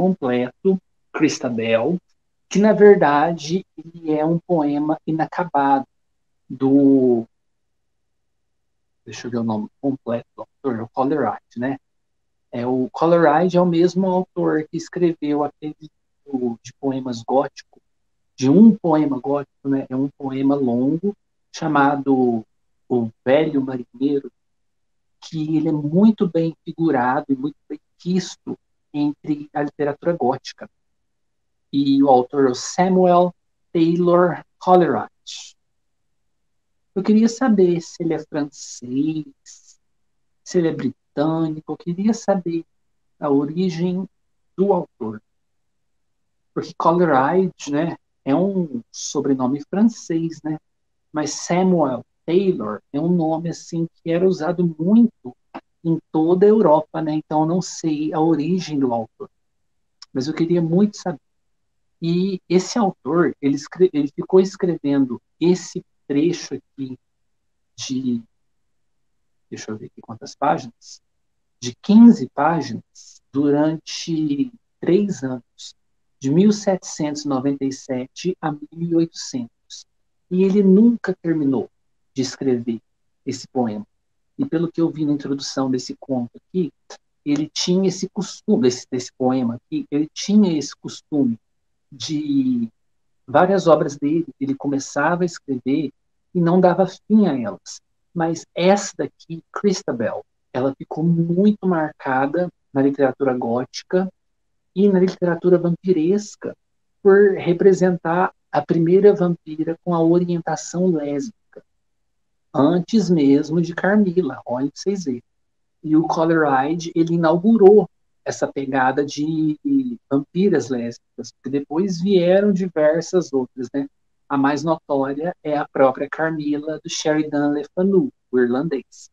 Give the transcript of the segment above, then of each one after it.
incompleto, Christabel, que na verdade ele é um poema inacabado do, deixa eu ver o nome completo do autor, o Coleridge, né? O Coleridge é o mesmo autor que escreveu aquele livro de poemas góticos, de um poema gótico, né? É um poema longo chamado O Velho Marinheiro, que ele é muito bem figurado e muito bem quisto entre a literatura gótica. E o autor é o Samuel Taylor Coleridge. Eu queria saber se ele é francês, se ele é britânico, eu queria saber a origem do autor. Porque Coleridge, né, é um sobrenome francês, né? Mas Samuel Taylor é um nome assim que era usado muito em toda a Europa, né? Então eu não sei a origem do autor, mas eu queria muito saber. E esse autor, ele ficou escrevendo esse trecho aqui de, deixa eu ver aqui quantas páginas, de 15 páginas durante 3 anos, de 1797 a 1800. E ele nunca terminou de escrever esse poema. E pelo que eu vi na introdução desse conto aqui, ele tinha esse costume, desse poema aqui, ele tinha esse costume de várias obras dele, ele começava a escrever e não dava fim a elas. Mas essa daqui, Christabel, ela ficou muito marcada na literatura gótica e na literatura vampiresca por representar a primeira vampira com a orientação lésbica, antes mesmo de Carmilla, olha para vocês verem. E o Coleridge, ele inaugurou essa pegada de vampiras lésbicas, porque depois vieram diversas outras, né? A mais notória é a própria Carmilla, do Sheridan Le Fanu, o irlandês.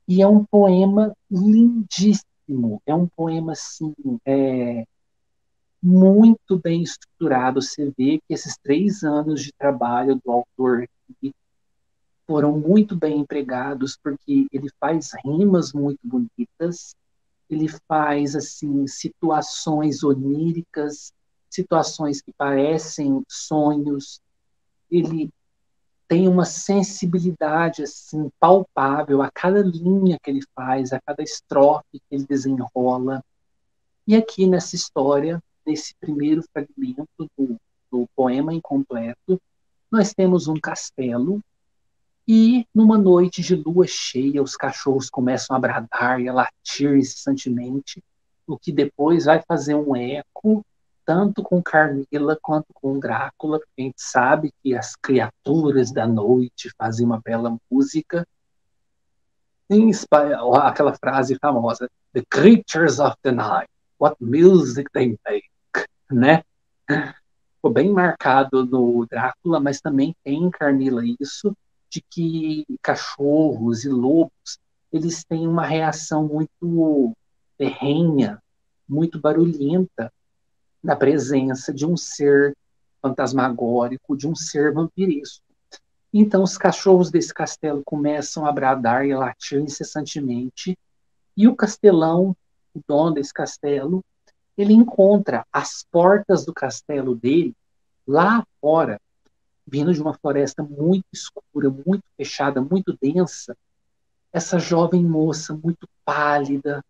E é um poema lindíssimo, é um poema, assim, muito bem estruturado. Você vê que esses 3 anos de trabalho do autor aqui foram muito bem empregados, porque ele faz rimas muito bonitas, ele faz assim situações oníricas, situações que parecem sonhos. Ele tem uma sensibilidade assim palpável a cada linha que ele faz, a cada estrofe que ele desenrola. E aqui nessa história, nesse primeiro fragmento do poema incompleto, nós temos um castelo e numa noite de lua cheia, os cachorros começam a bradar e a latir incessantemente, o que depois vai fazer um eco tanto com Carmilla quanto com Drácula, porque a gente sabe que as criaturas da noite fazem uma bela música. Aquela frase famosa, The creatures of the night, what music they make, né? Ficou bem marcado no Drácula, mas também tem em Carmilla isso, de que cachorros e lobos, eles têm uma reação muito ferrenha, muito barulhenta na presença de um ser fantasmagórico, de um ser vampiresco. Então os cachorros desse castelo começam a bradar e a latir incessantemente, e o castelão, o dono desse castelo, ele encontra as portas do castelo dele lá fora, vindo de uma floresta muito escura, muito fechada, muito densa, essa jovem moça muito pálida,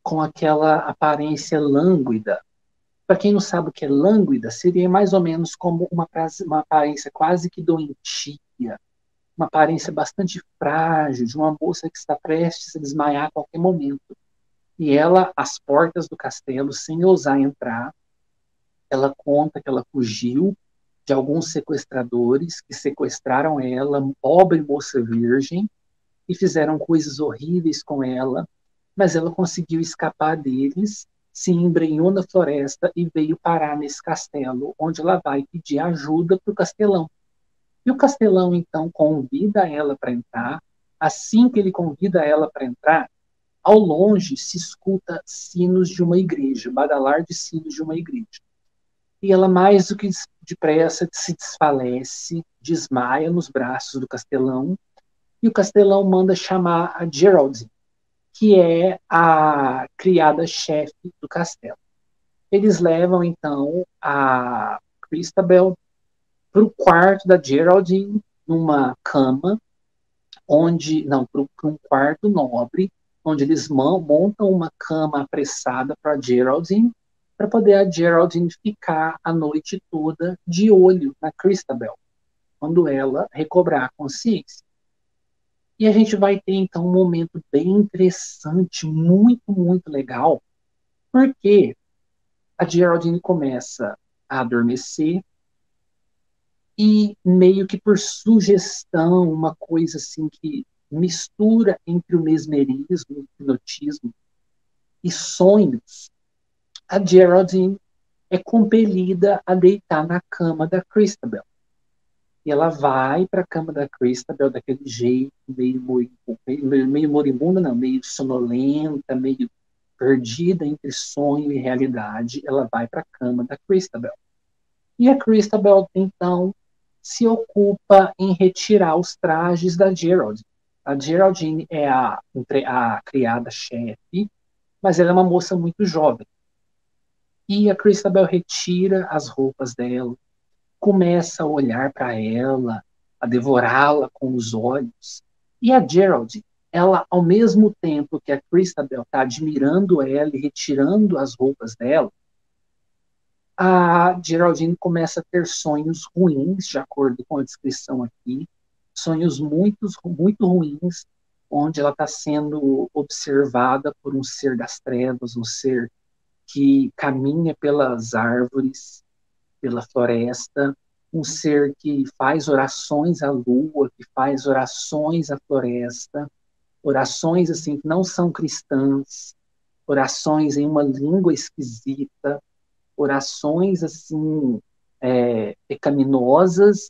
com aquela aparência lânguida. Para quem não sabe o que é lânguida, seria mais ou menos como uma aparência quase que doentia, uma aparência bastante frágil, de uma moça que está prestes a desmaiar a qualquer momento. E ela, às portas do castelo, sem ousar entrar, ela conta que ela fugiu de alguns sequestradores que sequestraram ela, pobre moça virgem, e fizeram coisas horríveis com ela, mas ela conseguiu escapar deles, se embrenhou na floresta e veio parar nesse castelo, onde ela vai pedir ajuda para o castelão. E o castelão, então, convida ela para entrar. Assim que ele convida ela para entrar, ao longe se escuta sinos de uma igreja, badalar de sinos de uma igreja. E ela, mais do que depressa, se desfalece, desmaia nos braços do castelão, e o castelão manda chamar a Geraldine, que é a criada-chefe do castelo. eles levam, então, a Christabel para o quarto da Geraldine, numa cama, onde, não, para um quarto nobre, onde eles montam uma cama apressada para a Geraldine, para poder a Geraldine ficar a noite toda de olho na Christabel, quando ela recobrar a consciência. E a gente vai ter, então, um momento bem interessante, muito, muito legal, porque a Geraldine começa a adormecer e meio que por sugestão, uma coisa assim que mistura entre o mesmerismo, o hipnotismo e sonhos, a Geraldine é compelida a deitar na cama da Christabel. E ela vai para a cama da Christabel daquele jeito, meio moribunda, não, meio sonolenta, meio perdida entre sonho e realidade. Ela vai para a cama da Christabel. E a Christabel, então, se ocupa em retirar os trajes da Geraldine. A Geraldine é a criada-chefe, mas ela é uma moça muito jovem. E a Christabel retira as roupas dela, começa a olhar para ela, a devorá-la com os olhos. E a Geraldine, ela, ao mesmo tempo que a Christabel está admirando ela e retirando as roupas dela, a Geraldine começa a ter sonhos ruins, de acordo com a descrição aqui, sonhos muito, muito ruins, onde ela está sendo observada por um ser das trevas, um ser que caminha pelas árvores, pela floresta, um ser que faz orações à lua, que faz orações à floresta, orações assim que não são cristãs, orações em uma língua esquisita, orações assim pecaminosas,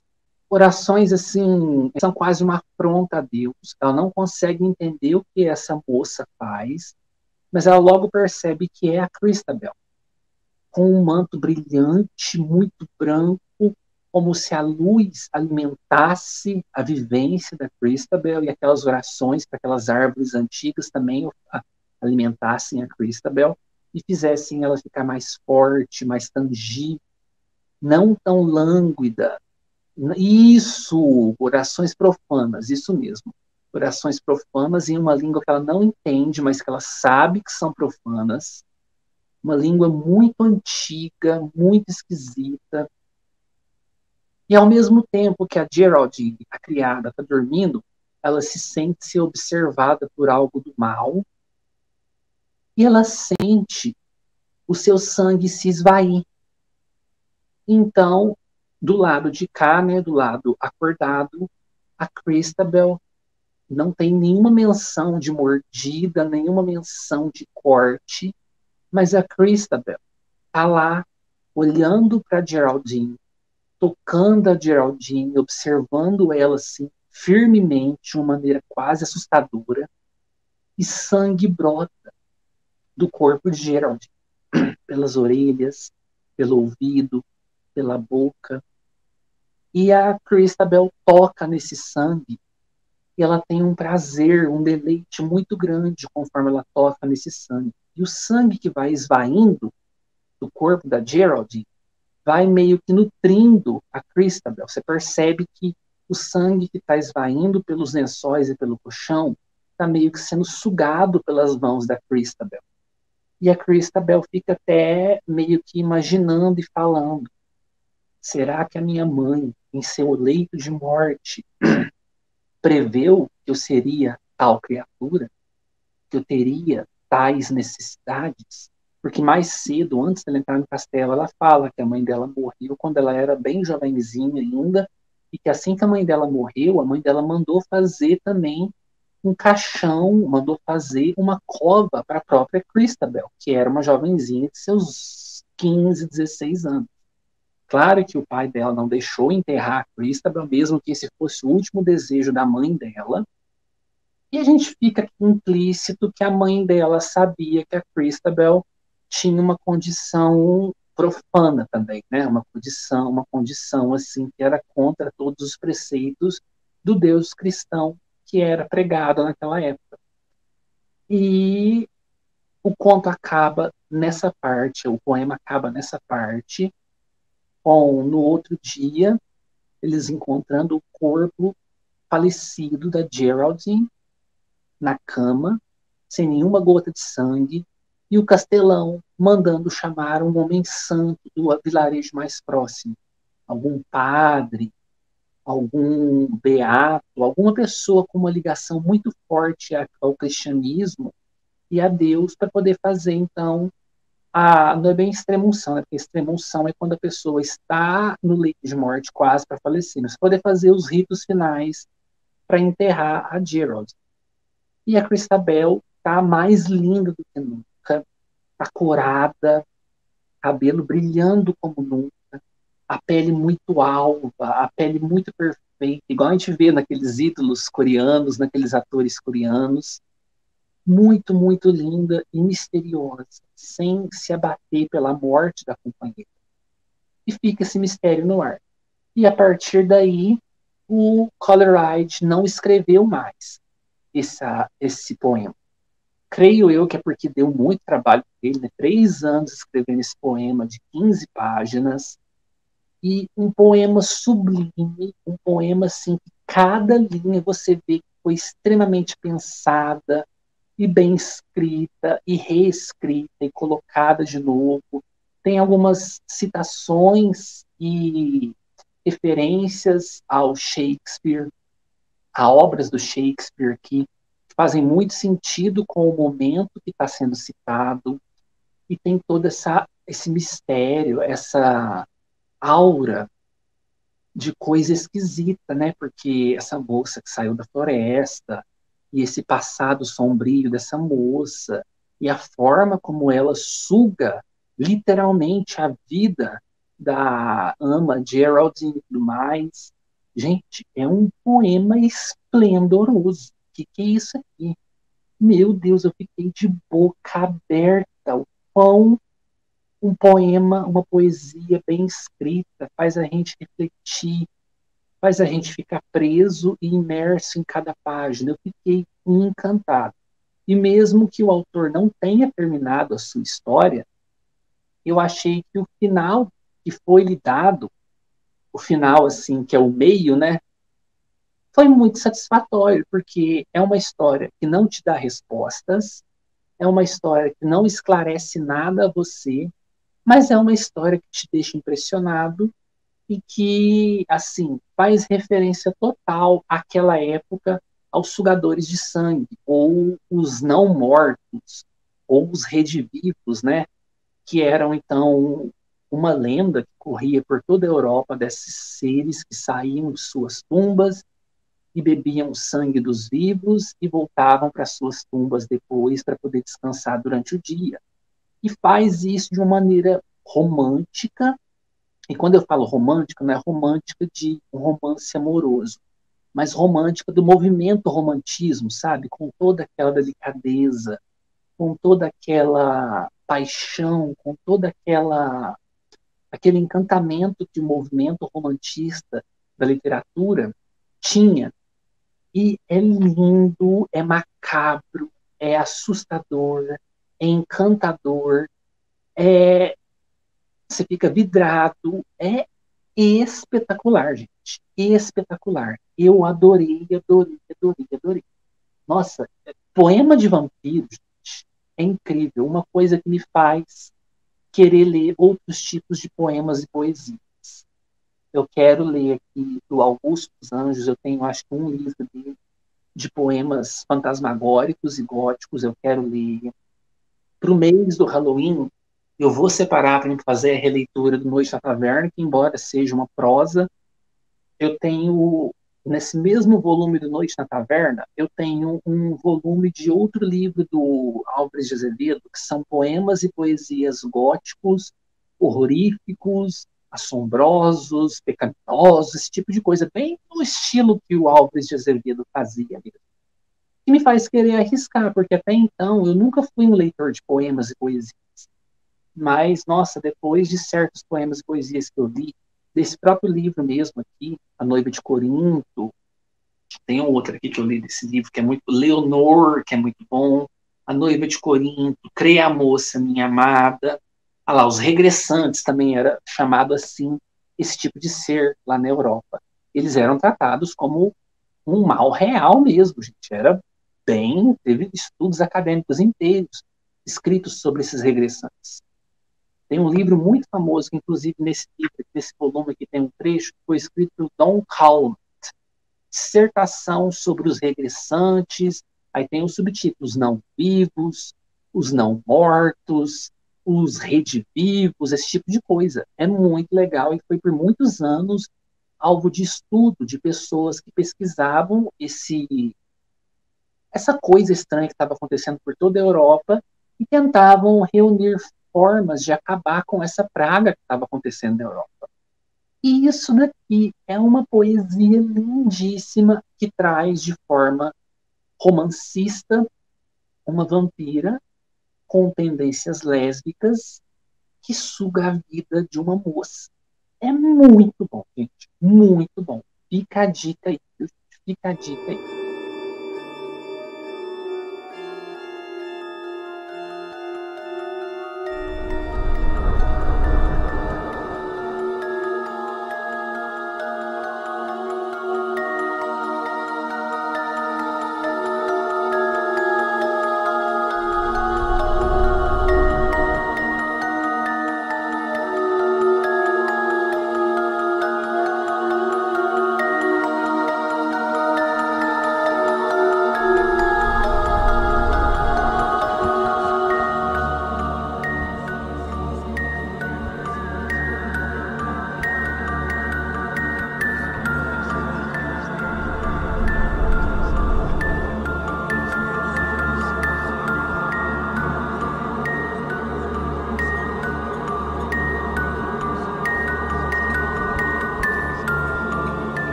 orações assim são quase uma afronta a Deus. Ela não consegue entender o que essa moça faz, mas ela logo percebe que é a Christabel, com um manto brilhante, muito branco, como se a luz alimentasse a vivência da Christabel e aquelas orações para aquelas árvores antigas também alimentassem a Christabel e fizessem ela ficar mais forte, mais tangível, não tão lânguida. Isso, orações profanas, isso mesmo. Orações profanas em uma língua que ela não entende, mas que ela sabe que são profanas. Uma língua muito antiga, muito esquisita. E ao mesmo tempo que a Geraldine, a criada, está dormindo, ela se sente observada por algo do mal e ela sente o seu sangue se esvair. Então, do lado de cá, né, do lado acordado, a Christabel não tem nenhuma menção de mordida, nenhuma menção de corte, mas a Christabel está lá olhando para Geraldine, tocando a Geraldine, observando ela assim firmemente, de uma maneira quase assustadora, e sangue brota do corpo de Geraldine, pelas orelhas, pelo ouvido, pela boca. E a Christabel toca nesse sangue e ela tem um prazer, um deleite muito grande conforme ela toca nesse sangue. E o sangue que vai esvaindo do corpo da Geraldine vai meio que nutrindo a Christabel. Você percebe que o sangue que está esvaindo pelos lençóis e pelo colchão está meio que sendo sugado pelas mãos da Christabel. E a Christabel fica até meio que imaginando e falando: será que a minha mãe, em seu leito de morte, preveu que eu seria tal criatura? Que eu teria tais necessidades? Porque mais cedo, antes dela entrar no castelo, ela fala que a mãe dela morreu quando ela era bem jovenzinha ainda, e que assim que a mãe dela morreu, a mãe dela mandou fazer também um caixão, mandou fazer uma cova para a própria Christabel, que era uma jovenzinha de seus 15, 16 anos. Claro que o pai dela não deixou enterrar a Christabel, mesmo que esse fosse o último desejo da mãe dela, e a gente fica implícito que a mãe dela sabia que a Christabel tinha uma condição profana também, né? Uma condição assim que era contra todos os preceitos do Deus cristão que era pregado naquela época. E o conto acaba nessa parte, o poema acaba nessa parte, com, no outro dia, eles encontrando o corpo falecido da Geraldine na cama, sem nenhuma gota de sangue, e o castelão mandando chamar um homem santo do vilarejo mais próximo, algum padre, algum beato, alguma pessoa com uma ligação muito forte ao cristianismo e a Deus para poder fazer, então, não é bem extrema-unção, né? Porque extrema-unção é quando a pessoa está no leito de morte, quase para falecer, mas poder fazer os ritos finais para enterrar a Gerald. E a Christabel tá mais linda do que nunca, tá corada, cabelo brilhando como nunca, a pele muito alva, a pele muito perfeita, igual a gente vê naqueles ídolos coreanos, naqueles atores coreanos, muito, muito linda e misteriosa, sem se abater pela morte da companheira. E fica esse mistério no ar. E a partir daí, o Coleridge não escreveu mais esse poema. Creio eu que é porque deu muito trabalho para ele, né? 3 anos escrevendo esse poema de 15 páginas, e um poema sublime, um poema assim, que cada linha você vê que foi extremamente pensada, e bem escrita, e reescrita, e colocada de novo. Tem algumas citações e referências ao Shakespeare, a obras do Shakespeare que fazem muito sentido com o momento que está sendo citado, e tem todo esse mistério, essa aura de coisa esquisita, né? Porque essa moça que saiu da floresta, e esse passado sombrio dessa moça, e a forma como ela suga literalmente a vida da ama Geraldine e tudo mais. Gente, é um poema esplendoroso. Que é isso aqui? Meu Deus, eu fiquei de boca aberta. O quão um poema, uma poesia bem escrita, faz a gente refletir, faz a gente ficar preso e imerso em cada página. Eu fiquei encantado. E mesmo que o autor não tenha terminado a sua história, eu achei que o final que foi lhe dado, o final assim, que é o meio, né, foi muito satisfatório, porque é uma história que não te dá respostas, é uma história que não esclarece nada a você, mas é uma história que te deixa impressionado e que, assim, faz referência total àquela época aos sugadores de sangue, ou os não mortos, ou os redivivos, né? Que eram, então, uma lenda que corria por toda a Europa desses seres que saíam de suas tumbas e bebiam o sangue dos vivos e voltavam para suas tumbas depois para poder descansar durante o dia. E faz isso de uma maneira romântica, e quando eu falo romântica, não é romântica de um romance amoroso, mas romântica do movimento romantismo, sabe? Com toda aquela delicadeza, com toda aquela paixão, com toda aquele encantamento que o movimento romantista da literatura tinha. E é lindo, é macabro, é assustador, é encantador, você fica vidrado, é espetacular, gente. Espetacular. Eu adorei, adorei, adorei, adorei. Nossa, poema de vampiro, gente, é incrível. Uma coisa que me faz querer ler outros tipos de poemas e poesias. Eu quero ler aqui do Augusto dos Anjos, eu tenho acho que um livro dele, de poemas fantasmagóricos e góticos, eu quero ler. Para o mês do Halloween, eu vou separar para fazer a releitura do Noite na Taverna, que embora seja uma prosa, eu tenho, nesse mesmo volume do Noite na Taverna, eu tenho um volume de outro livro do Álvares de Azevedo, que são poemas e poesias góticos, horroríficos, assombrosos, pecaminosos, esse tipo de coisa, bem no estilo que o Álvares de Azevedo fazia mesmo. E me faz querer arriscar, porque até então eu nunca fui um leitor de poemas e poesias. Mas, nossa, depois de certos poemas e poesias que eu li, desse próprio livro mesmo aqui, A Noiva de Corinto, tem um outro aqui que eu li desse livro, que é muito Leonor, que é muito bom. A Noiva de Corinto, Creia a Moça, Minha Amada. Ah lá, os regressantes também era chamado assim, esse tipo de ser lá na Europa. Eles eram tratados como um mal real mesmo, gente. Era bem, teve estudos acadêmicos inteiros escritos sobre esses regressantes. Tem um livro muito famoso, que inclusive nesse volume aqui tem um trecho, que foi escrito por Don Calm, dissertação sobre os regressantes, aí tem os subtítulos, não vivos, os não mortos, os redivivos, esse tipo de coisa. É muito legal e foi por muitos anos alvo de estudo de pessoas que pesquisavam essa coisa estranha que estava acontecendo por toda a Europa e tentavam reunir formas de acabar com essa praga que estava acontecendo na Europa. E isso daqui é uma poesia lindíssima que traz de forma romancista uma vampira com tendências lésbicas que suga a vida de uma moça. É muito bom, gente. Muito bom. Fica a dica aí. Fica a dica aí.